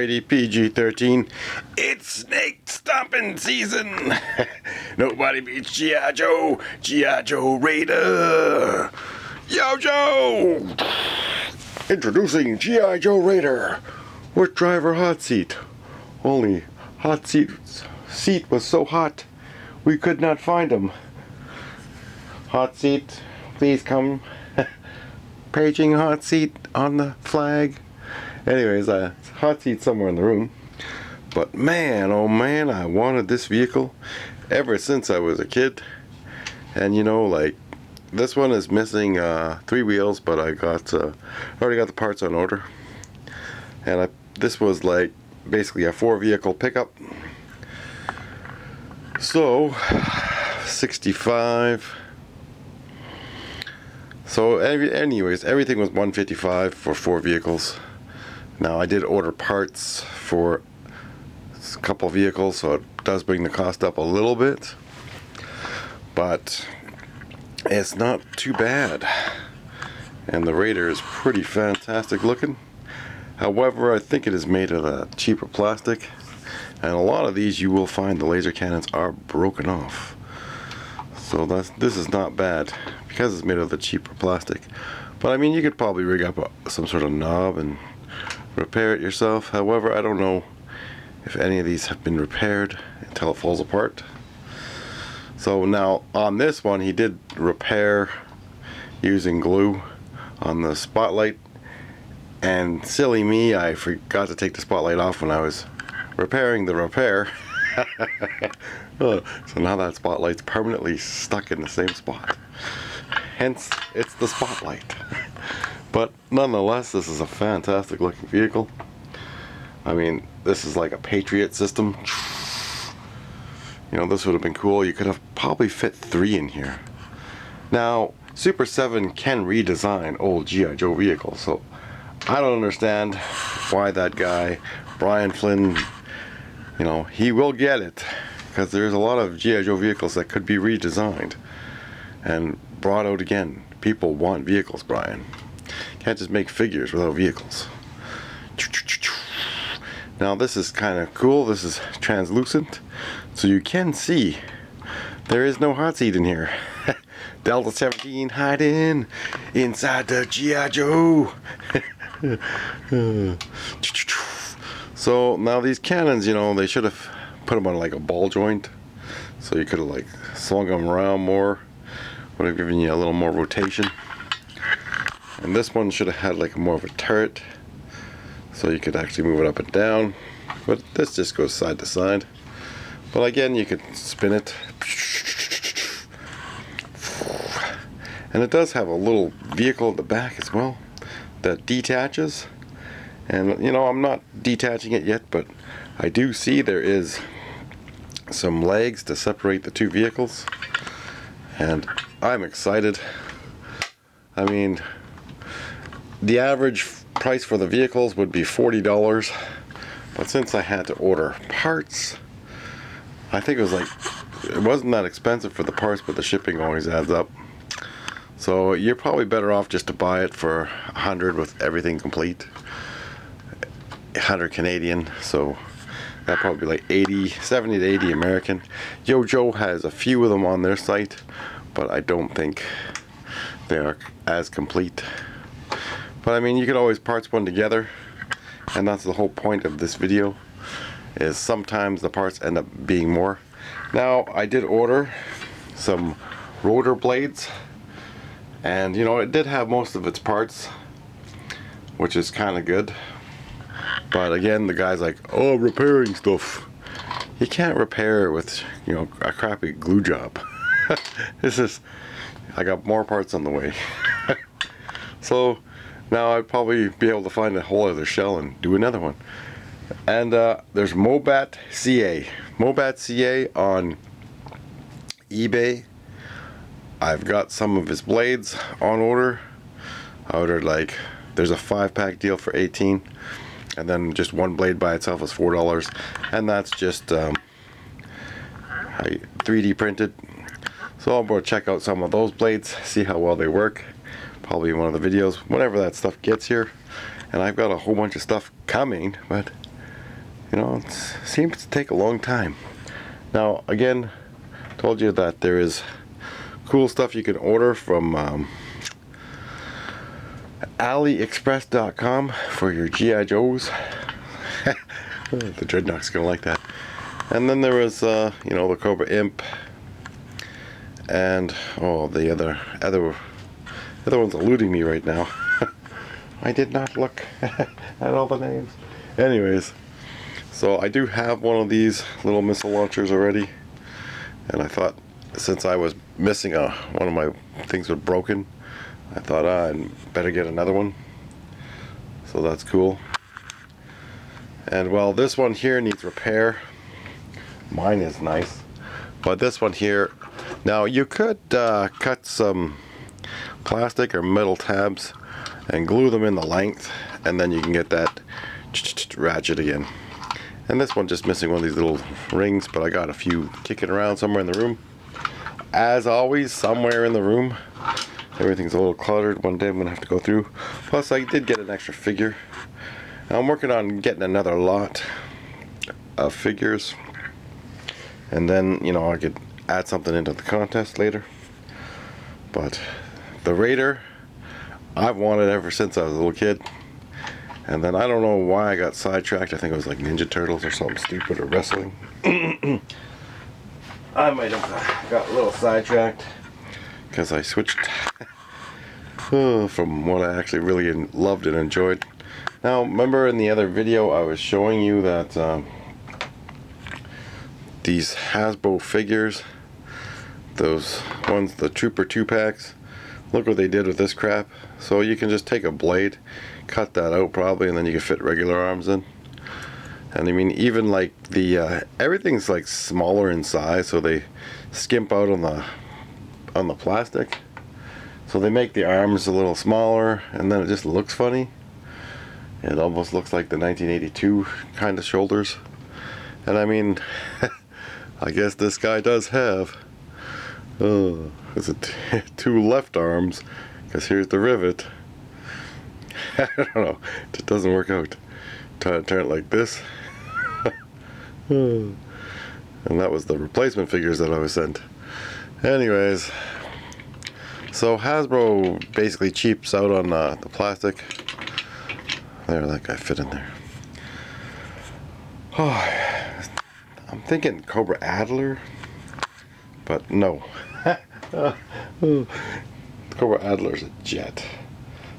Alrighty, PG-13. It's snake stomping season. Nobody beats G.I. Joe. G.I. Joe Raider. Yo, Joe! Introducing G.I. Joe Raider with driver hot seat. Only hot seat was so hot we could not find him. Hot seat, please come. Paging hot seat on the flag. Anyways, hot seat somewhere in the room. But man, oh man, I wanted this vehicle ever since I was a kid. And you know, like, this one is missing 3 wheels, but I already got the parts on order. And this was like basically a 4-vehicle pickup. So 65. So anyways, everything was $155 for 4 vehicles. Now I did order parts for a couple vehicles, so it does bring the cost up a little bit, but it's not too bad. And the Raider is pretty fantastic looking. However, I think it is made of a cheaper plastic, and a lot of these you will find the laser cannons are broken off. So this is not bad because it's made of the cheaper plastic. But I mean, you could probably rig up some sort of knob and repair it yourself. However, I don't know if any of these have been repaired until it falls apart. So now on this one, he did repair using glue on the spotlight, and silly me, I forgot to take the spotlight off when I was repairing the repair. So now that spotlight's permanently stuck in the same spot. Hence, it's the spotlight. But nonetheless, this is a fantastic looking vehicle. I mean, this is like a Patriot system. You know, this would have been cool. You could have probably fit 3 in here. Now, Super 7 can redesign old G.I. Joe vehicles, so I don't understand why that guy, Brian Flynn, you know, he will get it. Because there's a lot of G.I. Joe vehicles that could be redesigned and brought out again. People want vehicles, Brian. Can't just make figures without vehicles. Now this is kind of cool. This is translucent, so you can see there is no hot seat in here. Delta 17 hiding inside the G.I. Joe. So now these cannons, you know, they should have put them on like a ball joint, so you could have like swung them around more. Would have given you a little more rotation. And this one should have had like more of a turret, so you could actually move it up and down. But this just goes side to side. But again, you could spin it. And it does have a little vehicle at the back as well that detaches. And you know, I'm not detaching it yet, but I do see there is some legs to separate the 2 vehicles. And I'm excited. I mean, the average price for the vehicles would be $40, but since I had to order parts, I think it wasn't that expensive for the parts, but the shipping always adds up. So you're probably better off just to buy it for $100 with everything complete. $100 Canadian, so that probably like 70 to 80 American. Yo Joe has a few of them on their site, but I don't think they are as complete. But I mean, you could always parts one together, and that's the whole point of this video, is sometimes the parts end up being more. Now, I did order some rotor blades, and you know, it did have most of its parts, which is kind of good. But again, the guy's like, oh, repairing stuff. You can't repair it with, you know, a crappy glue job. I got more parts on the way. So now I'd probably be able to find a whole other shell and do another one. And there's Mobat CA. Mobat CA on eBay. I've got some of his blades on order. I ordered there's a 5-pack deal for $18. And then just one blade by itself is $4. And that's just 3D printed. So I'm going to check out some of those blades, see how well they work. Probably in one of the videos, whenever that stuff gets here. And I've got a whole bunch of stuff coming, but you know, it seems to take a long time. Now, again, told you that there is cool stuff you can order from AliExpress.com for your G.I. Joes. The Dreadnought's gonna like that. And then there was, you know, the Cobra Imp, and the other one's eluding me right now. I did not look at all the names. Anyways, so I do have one of these little missile launchers already, and I thought, since I was missing one of my things was broken, I thought I'd better get another one. So that's cool. And well, this one here needs repair. Mine is nice, but this one here, now you could cut some plastic or metal tabs and glue them in the length, and then you can get that ratchet again. And this one just missing one of these little rings, but I got a few kicking around somewhere in the room. As always, somewhere in the room. Everything's a little cluttered. One day I'm gonna have to go through. Plus, I did get an extra figure. Now I'm working on getting another lot of figures, and then, you know, I could add something into the contest later. But the Raider, I've wanted ever since I was a little kid. And then I don't know why I got sidetracked. I think it was like Ninja Turtles or something stupid, or wrestling. I might have got a little sidetracked because I switched from what I actually really loved and enjoyed. Now, remember in the other video I was showing you that these Hasbro figures, those ones, the Trooper 2-packs, look what they did with this crap. So you can just take a blade, cut that out probably, and then you can fit regular arms in. And I mean, even like the everything's like smaller in size, so they skimp out on the plastic. So they make the arms a little smaller, and then it just looks funny. It almost looks like the 1982 kind of shoulders. And I mean, I guess this guy does have is it two left arms, because here's the rivet. I don't know, it doesn't work out. Try to turn it like this. And that was the replacement figures that I was sent. Anyways, so Hasbro basically cheaps out on the plastic. There, that guy fit in there. Oh, I'm thinking Cobra Adler, but no. Cobra Adler's a jet.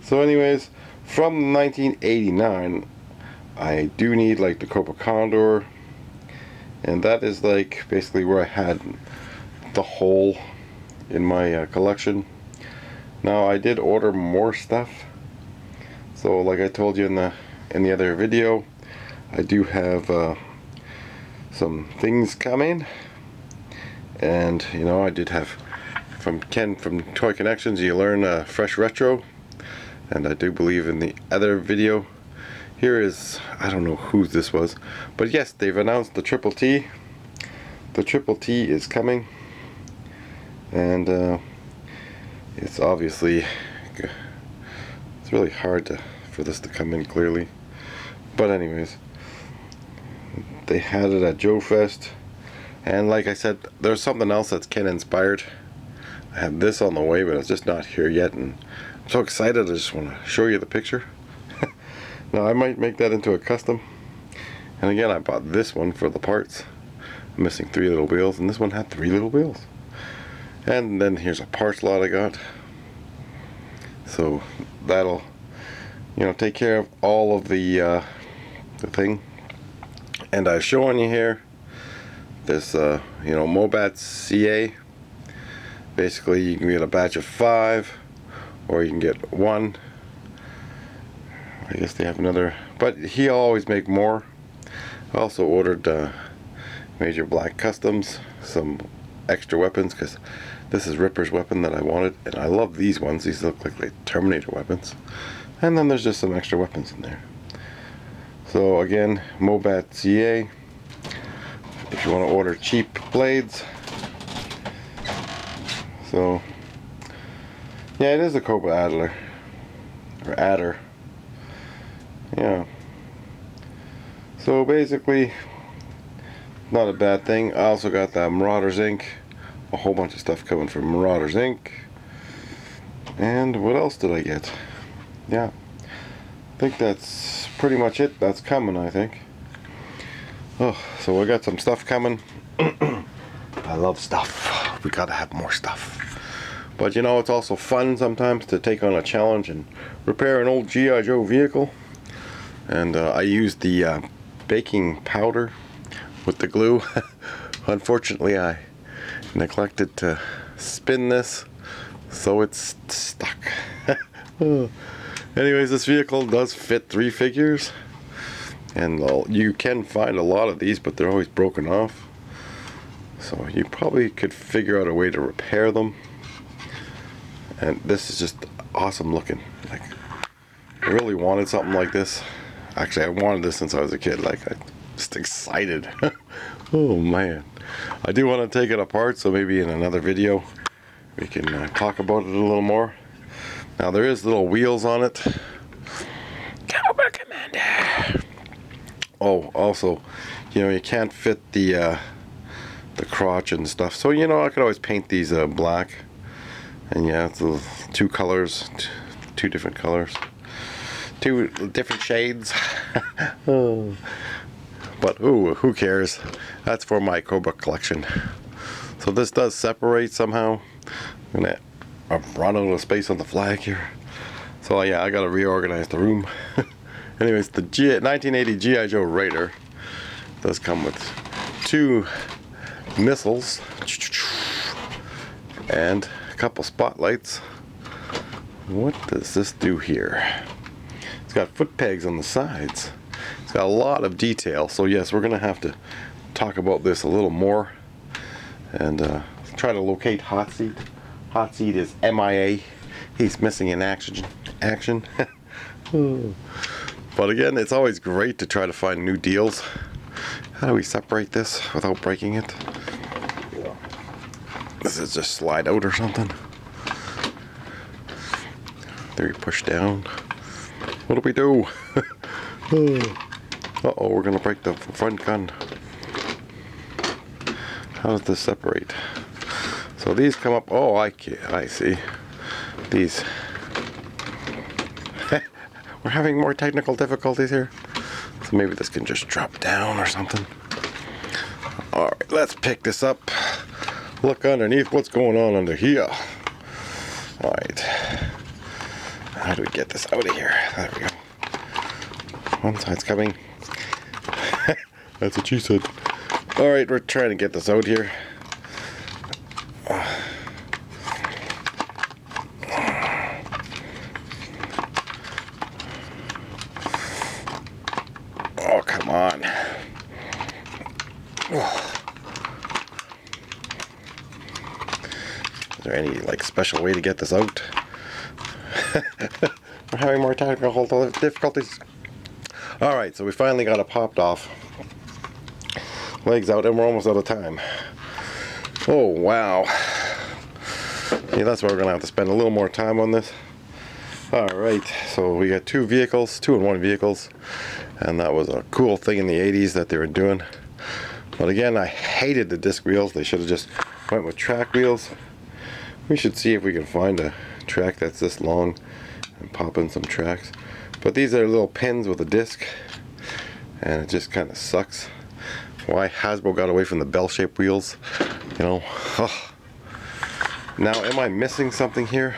So anyways, from 1989, I do need like the Cobra Condor, and that is like basically where I had the hole in my collection. Now I did order more stuff, so like I told you in the other video, I do have some things coming, and you know, I did have from Ken from Toy Connections, you learn fresh retro, and I do believe in the other video. Here is, I don't know who this was, but yes, they've announced the Triple T. The Triple T is coming, and it's obviously, it's really hard for this to come in clearly. But anyways, they had it at Joe Fest, and like I said, there's something else that's Ken inspired. I have this on the way, but it's just not here yet, and I'm so excited I just want to show you the picture. Now I might make that into a custom. And again, I bought this one for the parts. I'm missing 3 little wheels, and this one had 3 little wheels. And then here's a parts lot I got. So that'll, you know, take care of all of the thing. And I'm showing you here this, you know, Mobat CA. Basically, you can get a batch of 5, or you can get 1. I guess they have another, but he always make more. I also ordered Major Black Customs some extra weapons, because this is Ripper's weapon that I wanted, and I love these ones. These look like Terminator weapons. And then there's just some extra weapons in there. So again, Mobat CA. If you want to order cheap blades. So yeah, it is a Cobra Adler, or Adder. Yeah. So basically, not a bad thing. I also got the Marauders Inc. A whole bunch of stuff coming from Marauders Inc. And what else did I get? Yeah, I think that's pretty much it. That's coming, I think. Oh, so we got some stuff coming. I love stuff. We gotta have more stuff. But you know, it's also fun sometimes to take on a challenge and repair an old G.I.Joe vehicle. And I used the baking powder with the glue. Unfortunately, I neglected to spin this, so it's stuck. Anyways, this vehicle does fit 3 figures. And you can find a lot of these, but they're always broken off. So you probably could figure out a way to repair them. And this is just awesome looking. Like, I really wanted something like this. Actually, I wanted this since I was a kid. Like, I'm just excited. Oh man, I do want to take it apart, so maybe in another video we can talk about it a little more. Now there is little wheels on it. Cowboy Commander. Oh, also, you know, you can't fit the crotch and stuff, so you know, I could always paint these black. And yeah, it's 2 colors, 2 different colors, 2 different shades. Oh. But ooh, who cares? That's for my Cobra collection. So this does separate somehow. I'm gonna run out of space on the flag here. So yeah, I gotta reorganize the room. Anyways, the 1980 G.I. Joe Raider does come with 2 missiles and a couple spotlights. What does this do here? It's got foot pegs on the sides. It's got a lot of detail, so yes, we're gonna have to talk about this a little more and try to locate Hot Seat. Hot Seat is MIA. He's missing in action. But again, it's always great to try to find new deals. How do we separate this without breaking it? Does it just slide out or something? There, you push down. What do we do? Uh-oh, we're gonna break the front gun. How does this separate? So these come up. Oh, I see. These. We're having more technical difficulties here. So maybe this can just drop down or something. Alright, let's pick this up. Look underneath what's going on under here. Alright. How do we get this out of here? There we go. One side's coming. That's what she said. Alright, we're trying to get this out here. Oh, come on. Is there any like special way to get this out? We're having more technical difficulties. Alright, so we finally got it popped off. Legs out, and we're almost out of time. Oh, wow. Yeah, that's why we're going to have to spend a little more time on this. Alright, so we got 2 vehicles, 2-in-1 vehicles. And that was a cool thing in the 80s that they were doing. But again, I hated the disc wheels. They should have just went with track wheels. We should see if we can find a track that's this long and pop in some tracks. But these are little pins with a disc, and it just kind of sucks. Why Hasbro got away from the bell-shaped wheels, you know. Oh. Now, am I missing something here?